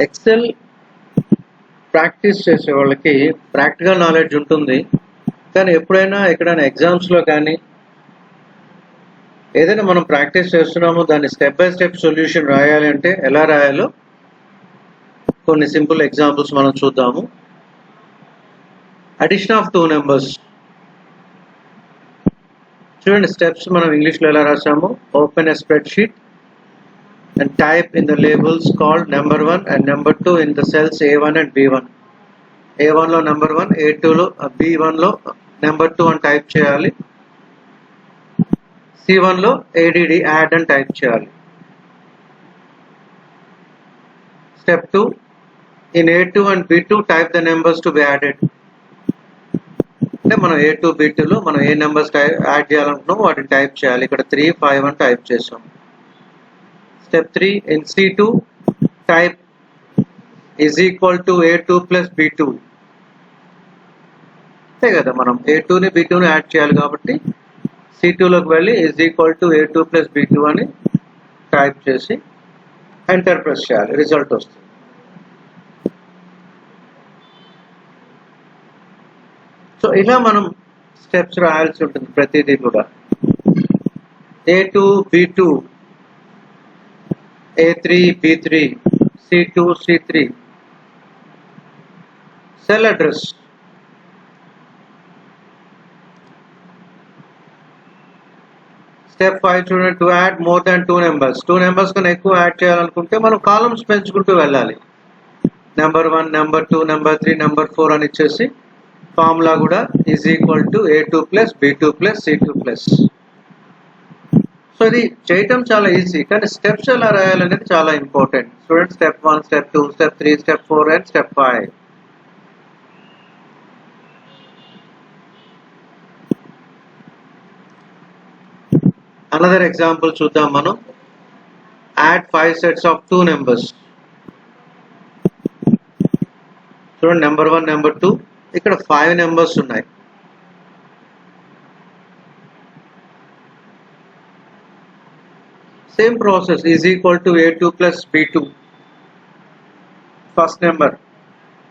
XL practice చేసే వాళ్ళకి practical knowledge ఉంటుంది, కానీ ఎప్పుడైనా ఎక్కడైనా ఎగ్జామ్స్లో కానీ ఏదైనా మనం ప్రాక్టీస్ చేస్తున్నామో దాన్ని స్టెప్ బై స్టెప్ సొల్యూషన్ రాయాలి అంటే ఎలా రాయాలో కొన్ని సింపుల్ ఎగ్జాంపుల్స్ మనం చూద్దాము. Addition of 2 numbers. చూడండి స్టెప్స్ మనం ఇంగ్లీష్లో ఎలా రాసాము. Open a spreadsheet and type in the labels called number 1 and number 2 in the cells A1 and B1. A1 లో number 1, A2 లో B1 లో number 2 అని టైప్ చేయాలి. C1 లో ADD add అని టైప్ చేయాలి. Step 2, in A2 and B2 type the numbers to be added. అంటే మనం A2 B2 లో మనం ఏ నెంబర్స్ యాడ్ చేయాలనుకుంటున్నామో వాటిని టైప్ చేయాలి. ఇక్కడ 3 5 అని టైప్ చేసాం. Step 3, in C2 type is equal to A2 plus B2. అంతే కదా, మనం A2ని B2ని యాడ్ చేయాలి కాబట్టి C2లోకి వెళ్ళి is equal to A2 plus B2 అని టైప్ చేసి ఎంటర్ ప్రెస్ చేయాలి. రిజల్ట్ వస్తుంది. సో ఇలా మనం స్టెప్స్ రాయాల్సి ఉంటుంది ప్రతిదీ కూడా. A2 B2, A3 B3, C2 C3. Cell address. Step 5 చూడండి, to add more than 2 numbers. 2 numbers కన్నా ఎక్కువ యాడ్ చేయాలనుకుంటే మనం కాలమ్స్ పెంచుకుంటూ వెళ్ళాలి. నెంబర్ 1, నెంబర్ 2, నెంబర్ 3, నెంబర్ 4 అని ఇచ్చేసి ఫార్ములా కూడా is equal to A2 plus B2 plus C2 plus. So ఇది చేయటం చాలా ఈజీ, కానీ స్టెప్స్ ఎలా రాయాలనేది చాలా important. Student step 1, step 2, step 3, step 4 and step 5. Another example చూద్దాం మనం. Add 5 sets of 2 numbers. చూడండి నెంబర్ 1, నెంబర్ 2, ఇక్కడ 5 నెంబర్స్ ఉన్నాయి. Same process is equal to A2 plus B2. First number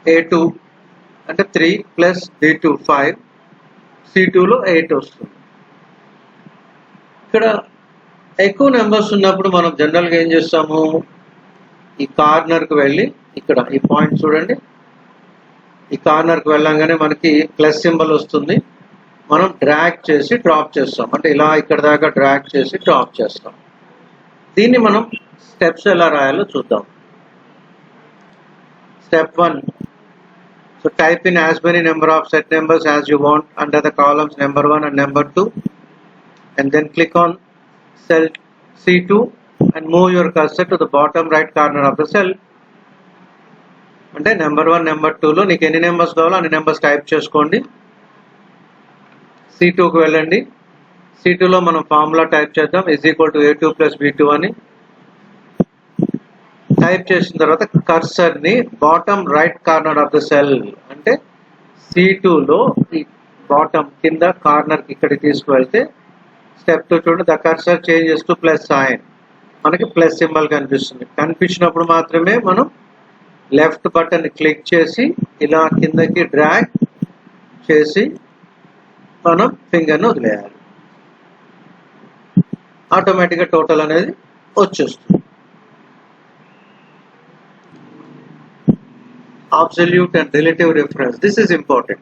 A2 అంటే 3 plus B2 5, C2 లో 8 వస్తుంది. ఇక్కడ ఎక్కువ నెంబర్స్ ఉన్నప్పుడు మనం జనరల్గా ఏం చేస్తాము, ఈ కార్నర్కి వెళ్ళి ఇక్కడ ఈ పాయింట్ చూడండి, ఈ కార్నర్కి వెళ్ళంగానే మనకి ప్లస్ సింబల్ వస్తుంది. మనం డ్రాగ్ చేసి డ్రాప్ చేస్తాం, అంటే ఇలా ఇక్కడ దాకా డ్రాగ్ చేసి డ్రాప్ చేస్తాం. దీన్ని మనం స్టెప్స్ ఎలా రాయాలో చూద్దాం. Step 1, so type in as many number of set numbers as you want under the columns number 1 and number 2, and then click on cell C2 and move your cursor to the bottom right corner of the cell. అంటే number 1, number 2లో నీకు ఎన్ని numbers కావాలో అన్ని numbers type చేసుకోండి. C2కి వెళ్ళండి. C2లో మనం formula type చేద్దాం, is equal to A2 plus B2 అని టైప్ చేసిన తర్వాత కర్సర్ని bottom right corner of the cell, అంటే C2లో ఈ బాటమ్ కింద కార్నర్కి ఇక్కడికి తీసుకువెళ్తే స్టెప్ 2 చూడండి, the cursor changes to plus sign. మనకి ప్లస్ సింబల్ కనిపిస్తుంది. కనిపించినప్పుడు మాత్రమే మనం లెఫ్ట్ బటన్ క్లిక్ చేసి ఇలా కిందకి డ్రాగ్ చేసి మనం ఫింగర్ని వదిలేయాలి. ఆటోమేటిక్గా టోటల్ అనేది వచ్చేస్తుంది. Absolute and relative reference. This is important.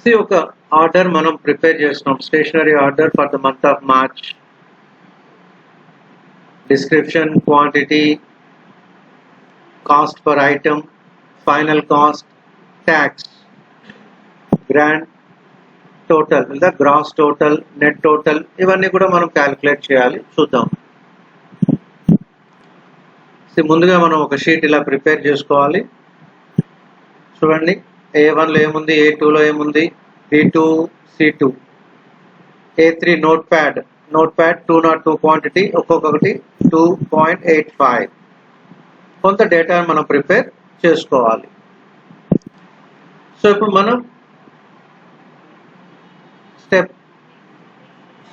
See, ఒక ఆర్డర్ మనం ప్రిపేర్ చేస్తున్నాం, stationery order for the month of March. Description, quantity, cost per item, final cost, tax, grand total లేదా గ్రాస్ టోటల్, నెట్ టోటల్, ఇవన్నీ కూడా మనం calculate చేయాలి. చూద్దాం. ముందుగా మనం ఒక షీట్ ఇలా ప్రిపేర్ చేసుకోవాలి. చూడండి, A1లో ఏముంది, A2లో ఏముంది, B2 C2, A3 note pad 202 quantity, ఒక్కొక్కటి 2.85. కొంత డేటా మనం ప్రిపేర్ చేసుకోవాలి. సో ఇప్పుడు మనం స్టెప్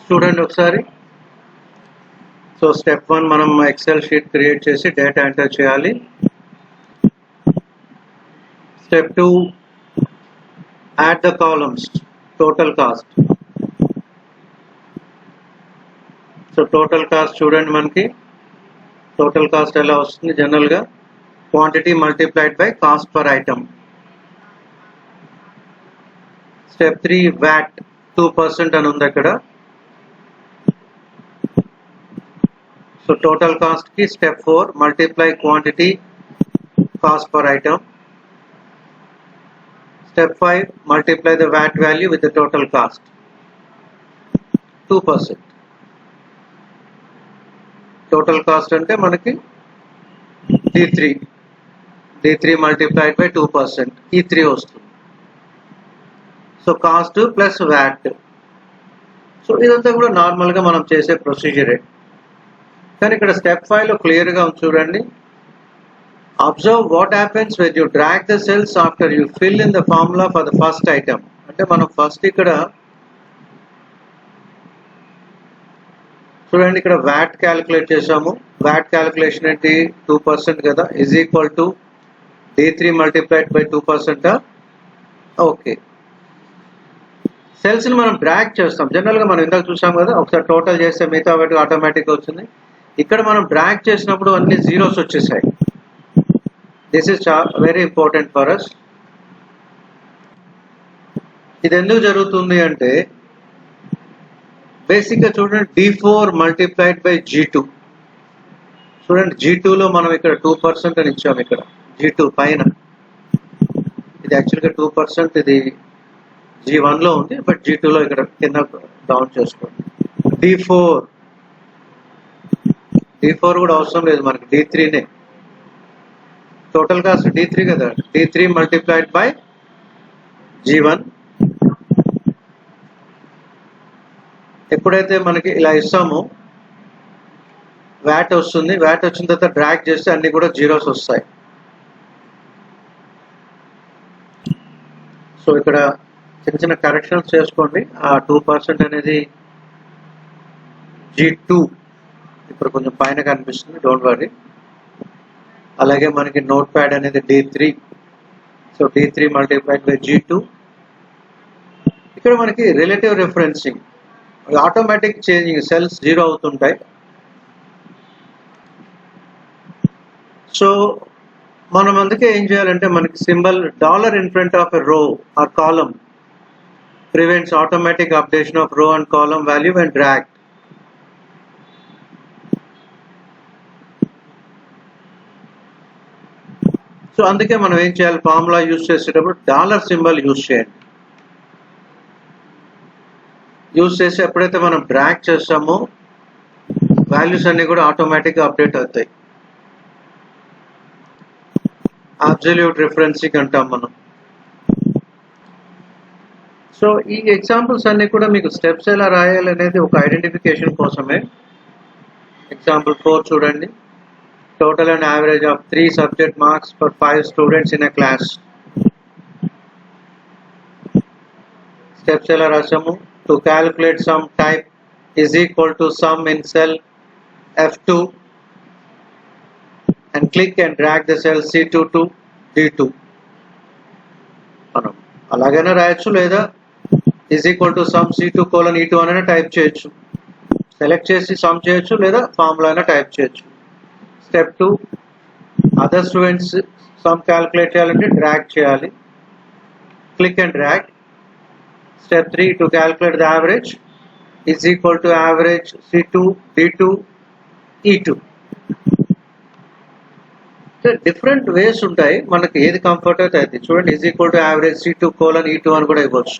చూడండి ఒకసారి. సో స్టెప్ 1 మనం ఎక్సెల్ షీట్ క్రియేట్ చేసి డేటా ఎంటర్ చేయాలి. Step 2 add the columns total cost. So total cost చూడండి, మనకి టోటల్ కాస్ట్ ఎలా వస్తుంది జనరల్ గా quantity multiplied by cost per item. Step 3 VAT 2% అని ఉంది అక్కడ. సో టోటల్ కాస్ట్ కి step 4 multiply quantity cost per item. Step 5 multiply the VAT value with the total cost 2%. Total cost అంటే మనకి D3 multiplied by 2% E3 వస్తుంది. So cost plus VAT. So ఇదంతా కూడా normal గా మనం చేసే ప్రొసీజరే. కానీ ఇక్కడ స్టెప్ 5 లో క్లియర్ గా చూడండి, observe what happens when you drag the cells after you fill in the formula for the first item. అంటే మనం ఫస్ట్ ఇక్కడ చూడండి, ఇక్కడ వ్యాట్ క్యాలిక్యులేట్ చేసాము. వ్యాట్ క్యాలిక్యులేషన్ ఏంటి, 2% కదా, is equal to D3 multiplied by 2%. Okay, cells ని మనం డ్రాగ్ చేస్తాం. జనరల్ గా మనం ఇందాక చూసాం కదా, ఒకసారి టోటల్ చేస్తే మిగతా వాటి ఆటోమేటిక్ గా వచ్చింది. ఇక్కడ మనం డ్రాగ్ చేసినప్పుడు అన్ని జీరోస్ వచ్చేసాయి. This is very important for us. ఇది ఎందుకు జరుగుతుంది అంటే బేసిక్ గా చూడండి, D4 మల్టిప్లైడ్ బై G2. చూడండి, G2 లో మనం ఇక్కడ 2% అని ఇచ్చాము. ఇక్కడ G2 పైన ఇది యాక్చువల్గా 2%, ఇది G1 లో ఉంది, బట్ G2 లో ఇక్కడ కింద డౌన్ చేసుకోండి. D4 కూడా అవసరం లేదు మనకి, D3నే. టోటల్ కాస్ట్ D3 కదా, D3 మల్టిప్లైడ్ బై G1. ఎప్పుడైతే మనకి ఇలా ఇస్తామో వ్యాట్ వస్తుంది. వ్యాట్ వచ్చిన తర్వాత డ్రాగ్ చేస్తే అన్ని కూడా జీరోస్ వస్తాయి. సో ఇక్కడ చిన్న చిన్న కరెక్షన్స్ చేసుకోండి. ఆ 2% అనేది G2 ఇప్పుడు కొంచెం పైన కనిపిస్తుంది, డోంట్ వరీ. అలాగే మనకి నోట్ ప్యాడ్ అనేది D3. So D3 multiplied by G2. ఇక్కడ మనకి relative referencing, automatic changing, cells zero అవుతుంటాయి. సో మనం అందుకే ఏం చేయాలంటే, మనకి symbol dollar in front of a రో are column prevents automatic updation of రో and column value and drag. So అందుకే మనం ఏం చేయాలి, ఫార్ములా యూజ్ చేసేటప్పుడు డాలర్ సింబల్ యూజ్ చేయండి. యూజ్ చేసి ఎప్పుడైతే మనం డ్రాగ్ చేస్తామో వాల్యూస్ అన్ని కూడా ఆటోమేటిక్గా అప్డేట్ అవుతాయి. అబ్సల్యూట్ రిఫరెన్సింగ్ అంటాం మనం. సో ఈ ఎగ్జాంపుల్స్ అన్ని కూడా మీకు స్టెప్స్ ఎలా రాయాలి అనేది ఒక ఐడెంటిఫికేషన్ కోసమే. ఎగ్జాంపుల్ 4 చూడండి, total and average of 3 subject marks for 5 students in a class. Steps ela rasamu. To calculate sum, type is equal to sum in cell F2 and click and drag the cell C2 to D2. మనం అలాగైనా రాయొచ్చు, లేదా is equal to sum C2 colon E2 అని type చేయొచ్చు. Select చేసి some చేయొచ్చు, లేదా formula అయినా టైప్ చేయొచ్చు. Step 2 other students some calculate చేయాలంటే డ్రాగ్ చేయాలి, click and drag. Step 3 to calculate the average is equal to average C2 D2 E2. Different ways ఉంటాయి, మనకి ఏది కంఫర్ట్ అయితే అది. చూడండి, is equal to average C2 colon E2 అని కూడా ఇవ్వచ్చు.